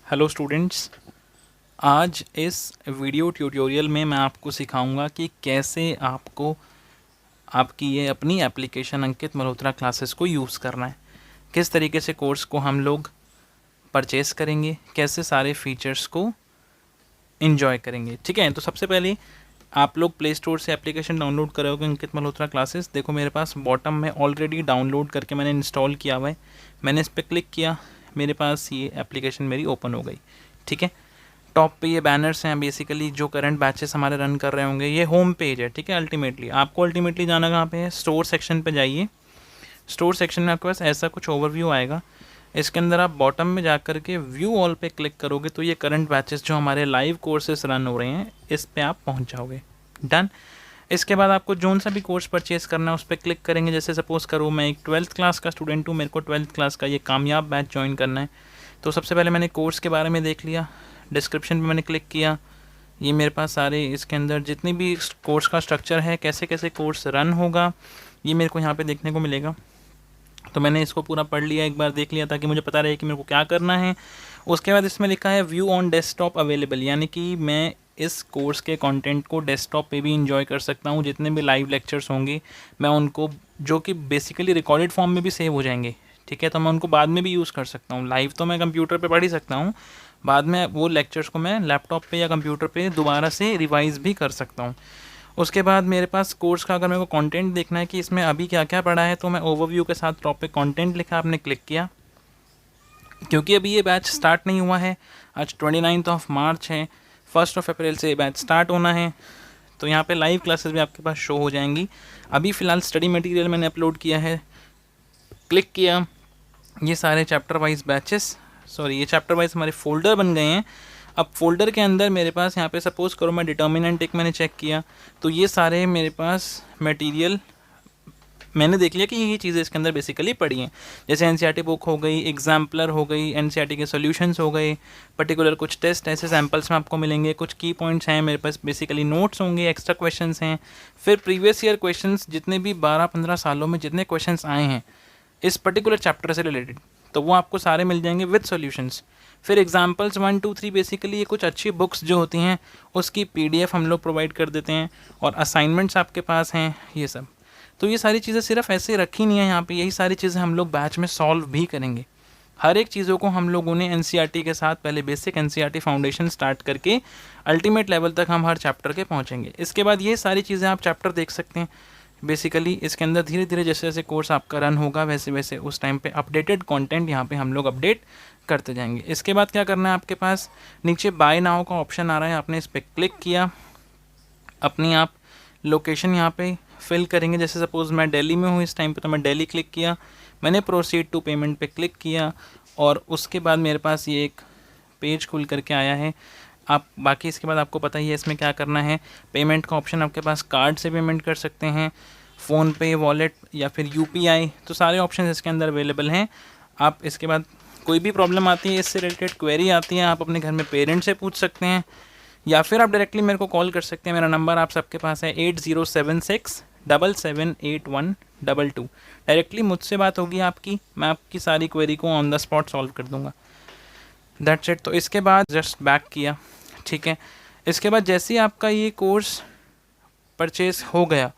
Hello students, आज इस video tutorial में मैं आपको सिखाऊंगा कि कैसे आपको आपकी ये अपनी एप्लीकेशन अंकित मल्होत्रा क्लासेस को यूज़ करना है। किस तरीके से कोर्स को हम लोग परचेज़ करेंगे, कैसे सारे फीचर्स को इन्जॉय करेंगे। ठीक है, तो सबसे पहले आप लोग प्ले स्टोर से एप्लीकेशन डाउनलोड करोगे अंकित मल्होत्रा क्लासेस। देखो मेरे पास बॉटम में ऑलरेडी डाउनलोड करके मैंने इंस्टॉल किया हुआ है। मैंने इस पर क्लिक किया, मेरे पास ये एप्लीकेशन मेरी ओपन हो गई। ठीक है, टॉप पे ये बैनर्स हैं, बेसिकली जो करंट बैचेस हमारे रन कर रहे होंगे। ये होम पेज है। ठीक है, अल्टीमेटली जाना कहाँ पे है, स्टोर सेक्शन पे जाइए। स्टोर सेक्शन में आपके पास ऐसा कुछ ओवरव्यू आएगा। इसके अंदर आप बॉटम में जा कर के व्यू ऑल पे क्लिक करोगे तो ये करंट बैचेस जो हमारे लाइव कोर्सेस रन हो रहे हैं इस पे आप पहुंच जाओगे। डन। इसके बाद आपको जोन सा भी कोर्स परचेज करना है उस पर क्लिक करेंगे। जैसे सपोज करो मैं एक 12th क्लास का स्टूडेंट हूँ, मेरे को 12th क्लास का ये कामयाब बैच ज्वाइन करना है। तो सबसे पहले मैंने कोर्स के बारे में देख लिया, डिस्क्रिप्शन पे मैंने क्लिक किया। ये मेरे पास सारे इसके अंदर जितनी भी कोर्स का स्ट्रक्चर है, कैसे कैसे कोर्स रन होगा, ये मेरे को यहाँ पे देखने को मिलेगा। तो मैंने इसको पूरा पढ़ लिया, एक बार देख लिया ताकि मुझे पता रहे कि मेरे को क्या करना है। उसके बाद इसमें लिखा है व्यू ऑन डेस्कटॉप अवेलेबल, यानी कि मैं इस कोर्स के कंटेंट को डेस्कटॉप पे भी इंजॉय कर सकता हूँ। जितने भी लाइव लेक्चर्स होंगे मैं उनको, जो कि बेसिकली रिकॉर्डेड फॉर्म में भी सेव हो जाएंगे, ठीक है, तो मैं उनको बाद में भी यूज़ कर सकता हूँ। लाइव तो मैं कंप्यूटर पे पढ़ ही सकता हूँ, बाद में वो लेक्चर्स को मैं लैपटॉप पे या कंप्यूटर पे दोबारा से रिवाइज़ भी कर सकता हूँ। उसके बाद मेरे पास कोर्स का अगर मेरे को कंटेंट देखना है कि इसमें अभी क्या क्या पढ़ा है, तो मैं ओवरव्यू के साथ टॉप पे कंटेंट लिखा, आपने क्लिक किया। क्योंकि अभी ये बैच स्टार्ट नहीं हुआ है, आज 29 मार्च है, 1 अप्रैल से ये बैच स्टार्ट होना है। तो यहाँ पे लाइव क्लासेस भी आपके पास शो हो जाएंगी। अभी फ़िलहाल स्टडी मटेरियल मैंने अपलोड किया है, क्लिक किया। ये सारे चैप्टर वाइज बैचेस, ये चैप्टर वाइज हमारे फोल्डर बन गए हैं। अब फोल्डर के अंदर मेरे पास यहाँ पे सपोज करो मैं डिटर्मिनेंट एक मैंने चेक किया, तो ये सारे मेरे पास मटेरियल मैंने देख लिया कि ये चीज़ें इसके अंदर बेसिकली पढ़ी हैं। जैसे एनसीईआरटी बुक हो गई, एग्जाम्पलर हो गई, एनसीईआरटी के सॉल्यूशंस हो गए, पर्टिकुलर कुछ टेस्ट ऐसे सैम्पल्स में आपको मिलेंगे, कुछ की पॉइंट्स हैं मेरे पास, बेसिकली नोट्स होंगे, एक्स्ट्रा क्वेश्चंस हैं। फिर प्रीवियस ईयर क्वेश्चंस, जितने भी 12-15 सालों में जितने क्वेश्चंस आए हैं इस पर्टिकुलर चैप्टर से रिलेटेड, तो वो आपको सारे मिल जाएंगे विद सॉल्यूशंस। फिर एग्जाम्पल्स 1, 2, 3, बेसिकली ये कुछ अच्छी बुक्स जो होती हैं उसकी PDF हम लोग प्रोवाइड कर देते हैं, और असाइनमेंट्स आपके पास हैं ये सब। तो ये सारी चीज़ें सिर्फ ऐसे रखी नहीं है यहाँ पे, यही सारी चीज़ें हम लोग बैच में सॉल्व भी करेंगे। हर एक चीज़ों को हम लोगों ने एनसीईआरटी के साथ पहले बेसिक एनसीईआरटी फाउंडेशन स्टार्ट करके अल्टीमेट लेवल तक हम हर चैप्टर के पहुँचेंगे। इसके बाद ये सारी चीज़ें आप चैप्टर देख सकते हैं। बेसिकली इसके अंदर धीरे धीरे जैसे जैसे कोर्स आपका रन होगा वैसे वैसे उस टाइम पे अपडेटेड कंटेंट यहाँ पे हम लोग अपडेट करते जाएंगे। इसके बाद क्या करना है, आपके पास नीचे बाय नाउ का ऑप्शन आ रहा है, आपने इस पर क्लिक किया, अपनी आप लोकेशन यहाँ पे फिल करेंगे। जैसे सपोज़ मैं दिल्ली में हूँ इस टाइम पे, तो मैं दिल्ली क्लिक किया, मैंने प्रोसीड टू पेमेंट पे क्लिक किया, और उसके बाद मेरे पास ये एक पेज खुल करके आया है। आप बाकी इसके बाद आपको पता ही है इसमें क्या करना है। पेमेंट का ऑप्शन आपके पास, कार्ड से पेमेंट कर सकते हैं, फ़ोनपे, वॉलेट या फिर UPI, तो सारे ऑप्शन इसके अंदर अवेलेबल हैं। आप इसके बाद कोई भी प्रॉब्लम आती है, इससे रिलेटेड क्वेरी आती है, आप अपने घर में पेरेंट्स से पूछ सकते हैं, या फिर आप डायरेक्टली मेरे को कॉल कर सकते हैं। मेरा नंबर आप सबके पास है 8076778122। डायरेक्टली मुझसे बात होगी आपकी, मैं आपकी सारी क्वेरी को ऑन द स्पॉट सॉल्व कर दूंगा। That's it. तो इसके बाद जस्ट बैक किया, ठीक है। इसके बाद जैसे ही आपका ये कोर्स परचेज हो गया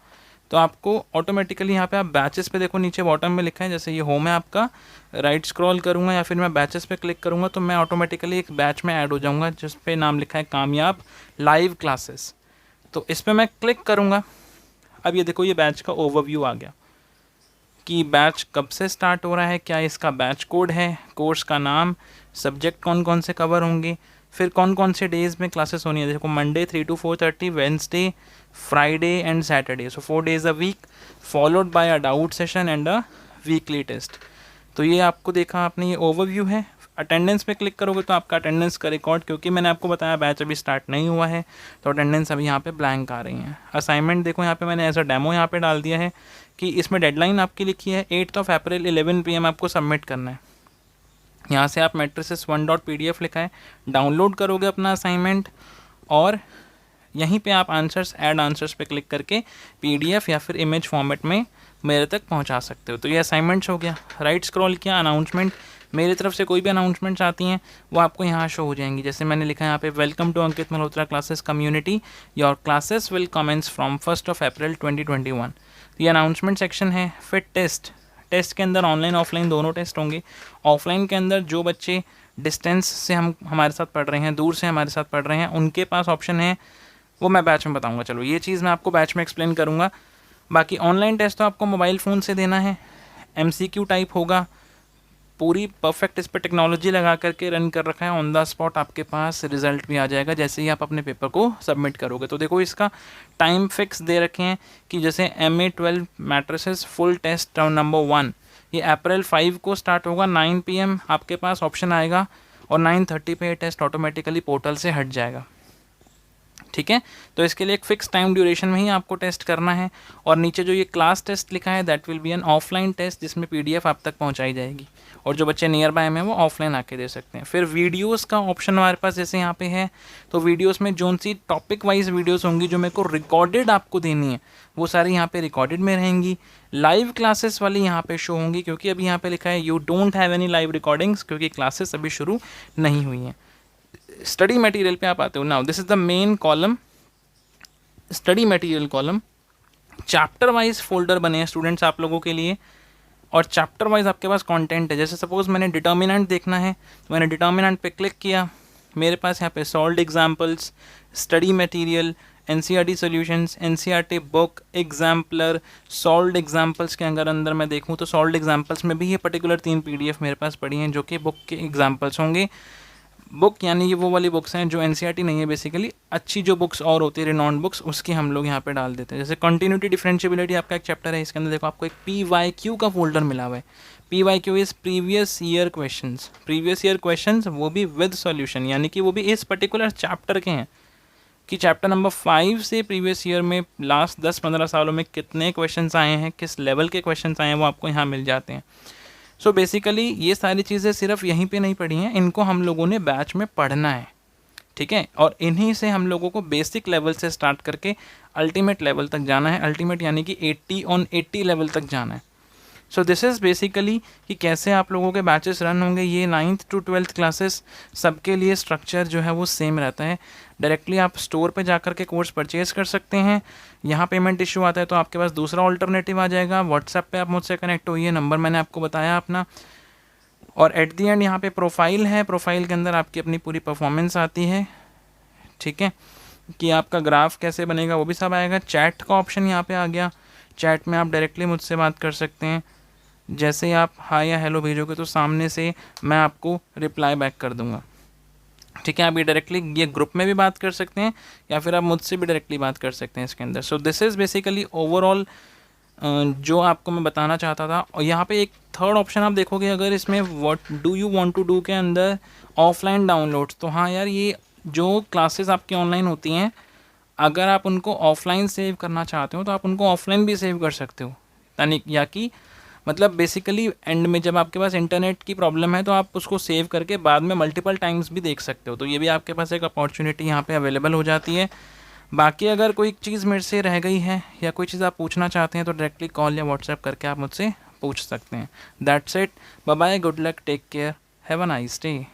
तो आपको ऑटोमेटिकली यहाँ पे आप बैचेस पे देखो, नीचे बॉटम में लिखा है, जैसे ये होम है आपका, राइट स्क्रॉल करूँगा या फिर मैं बैचेस पे क्लिक करूँगा तो मैं ऑटोमेटिकली एक बैच में ऐड हो जाऊँगा जिस पे नाम लिखा है कामयाब लाइव क्लासेस। तो इस पर मैं क्लिक करूँगा। अब ये देखो, ये बैच का ओवरव्यू आ गया कि बैच कब से स्टार्ट हो रहा है, क्या इसका बैच कोड है, कोर्स का नाम, सब्जेक्ट कौन कौन से कवर होंगे, फिर कौन कौन से डेज़ में क्लासेस होनी है। देखो Monday 3 to 4:30, Wednesday, Friday and Saturday, so 4 days a week, followed by a doubt session and a weekly test. तो ये आपको देखा आपने, ये ओवरव्यू है। अटेंडेंस पे क्लिक करोगे तो आपका अटेंडेंस का रिकॉर्ड, क्योंकि मैंने आपको बताया बैच अभी स्टार्ट नहीं हुआ है तो अटेंडेंस अभी यहाँ पे ब्लैंक आ रही है। असाइनमेंट देखो यहाँ पे मैंने एज अ डेमो यहाँ पे डाल दिया है कि इसमें डेडलाइन आपकी लिखी है 8 अप्रैल 11 PM आपको सबमिट करना है। यहाँ से आप matrices1.pdf लिखा है, डाउनलोड करोगे अपना असाइनमेंट, और यहीं पे आप आंसर्स, ऐड आंसर्स पे क्लिक करके PDF या फिर इमेज फॉर्मेट में मेरे तक पहुँचा सकते हो। तो ये असाइनमेंट्स हो गया। राइट स्क्रॉल किया, अनाउंसमेंट, मेरी तरफ से कोई भी अनाउंसमेंट्स आती हैं वो आपको यहाँ शो हो जाएंगी। जैसे मैंने लिखा है यहाँ पे, welcome to Ankit Malhotra classes community, your classes will commence from 1 April 2021। ये अनाउंसमेंट सेक्शन है। फिर टेस्ट के अंदर ऑनलाइन ऑफलाइन दोनों टेस्ट होंगे। ऑफलाइन के अंदर जो बच्चे डिस्टेंस से हमारे साथ पढ़ रहे हैं, दूर से हमारे साथ पढ़ रहे हैं, उनके पास ऑप्शन है, वो मैं बैच में बताऊंगा। चलो ये चीज़ मैं आपको बैच में एक्सप्लेन करूंगा। बाकी ऑनलाइन टेस्ट तो आपको मोबाइल फ़ोन से देना है, MCQ टाइप होगा, पूरी परफेक्ट इस पर टेक्नोलॉजी लगा करके रन कर रखा है। ऑन द स्पॉट आपके पास रिजल्ट भी आ जाएगा जैसे ही आप अपने पेपर को सबमिट करोगे। तो देखो इसका टाइम फिक्स दे रखे हैं कि जैसे MA 12 matrices full test round number 1 ये अप्रैल 5 को स्टार्ट होगा, 9 PM आपके पास ऑप्शन आएगा और 9:30 पे ये टेस्ट ऑटोमेटिकली पोर्टल से हट जाएगा। ठीक है, तो इसके लिए एक फिक्स टाइम ड्यूरेशन में ही आपको टेस्ट करना है। और नीचे जो ये क्लास टेस्ट लिखा है that will be an offline test, जिसमें PDF आप तक पहुंचाई जाएगी और जो बच्चे नियर बाय में वो ऑफलाइन आके दे सकते हैं। फिर वीडियोस का ऑप्शन हमारे पास जैसे यहाँ पे है, तो वीडियोस में जोन सी टॉपिक वाइज वीडियोस होंगी जो मेरे को रिकॉर्डेड आपको देनी है वो सारी यहाँ पे रिकॉर्डेड में रहेंगी। लाइव क्लासेस वाली यहाँ पे शो होंगी, क्योंकि अभी यहाँ पे लिखा है you don't have any live recordings, क्योंकि क्लासेस अभी शुरू नहीं हुई हैं। स्टडी मटेरियल पे आप आते हो। Now this is the main column, study material column. Chapter wise folder बने हैं स्टूडेंट्स आप लोगों के लिए, और चैप्टर वाइज आपके पास कंटेंट है। जैसे सपोज मैंने डिटर्मिनेंट देखना है तो मैंने डिटर्मिनेंट पे क्लिक किया, मेरे पास यहाँ पे solved examples, study material, NCERT solutions, NCERT book, exemplar, solved examples के अगर अंदर मैं देखूँ तो सॉल्व्ड एग्जाम्पल्स में भी ये पर्टिकुलर 3 PDF मेरे पास पड़ी हैं जो कि बुक के एग्जाम्पल्स होंगे। बुक यानी ये वो वाली बुक्स हैं जो NCERT नहीं है, बेसिकली अच्छी जो बुक्स और होती है रिनॉन्ड बुक्स, उसकी हम लोग यहाँ पे डाल देते हैं। जैसे कंटिन्यूटी डिफरेंशिएबिलिटी आपका एक चैप्टर है, इसके अंदर देखो आपको एक PYQ का फोल्डर मिला हुआ है। PYQ is previous year questions, previous year questions, वो भी विद सॉल्यूशन, यानी कि वो भी इस पर्टिकुलर चैप्टर के हैं कि चैप्टर नंबर 5 से प्रीवियस ईयर में लास्ट 10-15 सालों में कितने क्वेश्चंस आए हैं, किस लेवल के क्वेश्चंस आए हैं, वो आपको यहाँ मिल जाते हैं। सो बेसिकली ये सारी चीज़ें सिर्फ यहीं पे नहीं पढ़ी हैं, इनको हम लोगों ने बैच में पढ़ना है। ठीक है, और इन्हीं से हम लोगों को बेसिक लेवल से स्टार्ट करके अल्टीमेट लेवल तक जाना है। अल्टीमेट यानी कि 80 on 80 लेवल तक जाना है। सो दिस इज़ बेसिकली कि कैसे आप लोगों के बैचेस रन होंगे। ये 9th to 12th क्लासेस सबके लिए स्ट्रक्चर जो है वो सेम रहता है। डायरेक्टली आप स्टोर पे जाकर के कोर्स परचेज़ कर सकते हैं। यहाँ पेमेंट इशू आता है तो आपके पास दूसरा ऑल्टरनेटिव आ जाएगा, व्हाट्सएप पे आप मुझसे कनेक्ट होइए, नंबर मैंने आपको बताया अपना। और एट दी एंड यहाँ पे प्रोफाइल है, प्रोफाइल के अंदर आपकी अपनी पूरी परफॉर्मेंस आती है। ठीक है, कि आपका ग्राफ कैसे बनेगा वो भी सब आएगा। चैट का ऑप्शन यहाँ पे आ गया, चैट में आप डायरेक्टली मुझसे बात कर सकते हैं। जैसे ही आप हाय या हेलो भेजोगे तो सामने से मैं आपको रिप्लाई बैक कर दूंगा। ठीक है, आप ये डायरेक्टली ये ग्रुप में भी बात कर सकते हैं या फिर आप मुझसे भी डायरेक्टली बात कर सकते हैं इसके अंदर। So this is basically overall जो आपको मैं बताना चाहता था। और यहाँ पे एक थर्ड ऑप्शन आप देखोगे, अगर इसमें what do you want to do के अंदर ऑफलाइन डाउनलोड्स, तो हाँ यार, ये जो क्लासेस आपकी ऑनलाइन होती हैं अगर आप उनको ऑफलाइन सेव करना चाहते हो तो आप उनको ऑफलाइन भी सेव कर सकते हो। यानी या कि मतलब बेसिकली एंड में जब आपके पास इंटरनेट की प्रॉब्लम है तो आप उसको सेव करके बाद में मल्टीपल टाइम्स भी देख सकते हो। तो ये भी आपके पास एक अपॉर्चुनिटी यहाँ पे अवेलेबल हो जाती है। बाकी अगर कोई चीज़ मेरे से रह गई है या कोई चीज़ आप पूछना चाहते हैं तो डायरेक्टली कॉल या व्हाट्सएप करके आप मुझसे पूछ सकते हैं। That's it, bye bye, good luck, take care, have a nice day.